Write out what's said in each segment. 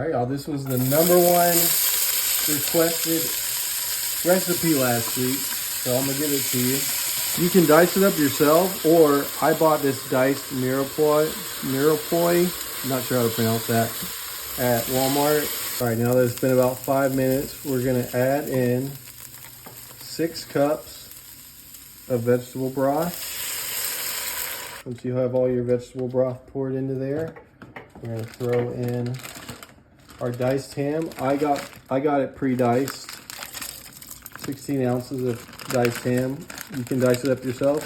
All right, y'all, this was the #1 requested recipe last week, so I'm gonna give it to you. You can dice it up yourself, or I bought this diced mirepoix, not sure how to pronounce that, at Walmart. All right, now that it's been about 5 minutes, we're gonna add in 6 cups of vegetable broth. Once you have all your vegetable broth poured into there, we're gonna throw in our diced ham. I got it pre-diced. 16 ounces of diced ham. You can dice it up yourself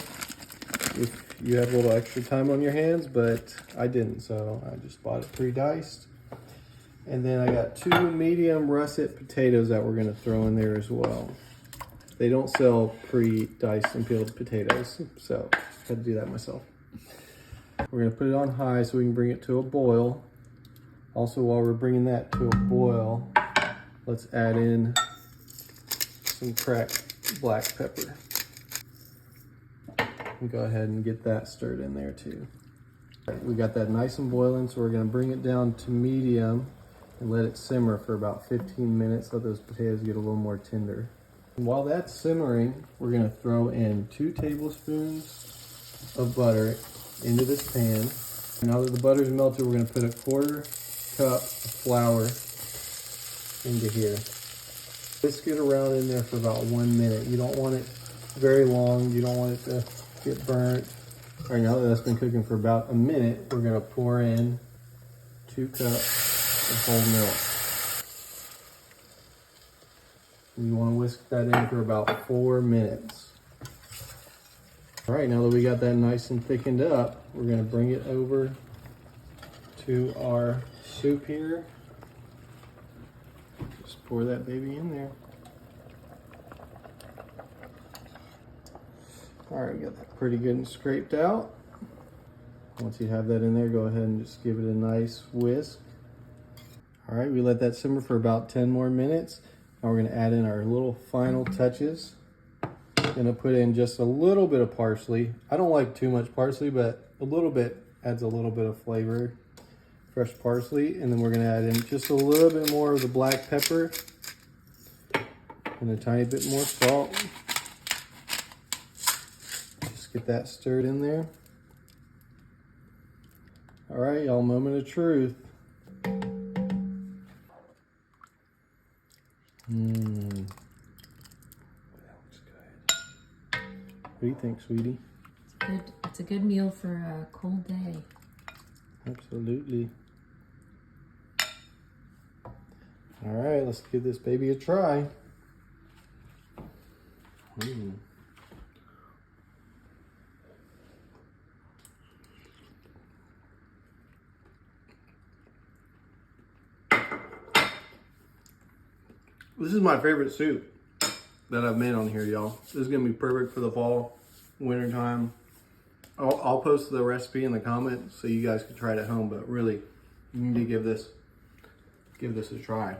if you have a little extra time on your hands, but I didn't, so I just bought it pre-diced. And then I got 2 medium russet potatoes that we're gonna throw in there as well. They don't sell pre-diced and peeled potatoes, so I had to do that myself. We're gonna put it on high so we can bring it to a boil. Also, while we're bringing that to a boil, let's add in some cracked black pepper. And go ahead and get that stirred in there too. All right, we got that nice and boiling, so we're gonna bring it down to medium and let it simmer for about 15 minutes, let those potatoes get a little more tender. And while that's simmering, we're gonna throw in 2 tablespoons of butter into this pan. Now that the butter's melted, we're gonna put a 1/4 cup of flour into here. Whisk it around in there for about 1 minute. You don't want it very long. You don't want it to get burnt. All right, now that that's been cooking for about a minute, we're gonna pour in 2 cups of whole milk. You want to whisk that in for about 4 minutes. All right, now that we got that nice and thickened up, we're gonna bring it over to our soup here. Just pour that baby in there. All right, got that pretty good and scraped out. Once you have that in there, go ahead and just give it a nice whisk. All right, we let that simmer for about 10 more minutes. Now we're gonna add in our little final touches. Gonna put in just a little bit of parsley. I don't like too much parsley, but a little bit adds a little bit of flavor. Fresh parsley, and then we're gonna add in just a little bit more of the black pepper and a tiny bit more salt. Just get that stirred in there. All right, y'all, moment of truth. That looks good. What do you think, sweetie? It's a good meal for a cold day. Absolutely. All right, let's give this baby a try. This is my favorite soup that I've made on here, y'all. This is gonna be perfect for the fall, winter time. I'll post the recipe in the comments so you guys can try it at home, but really, you need to give this a try.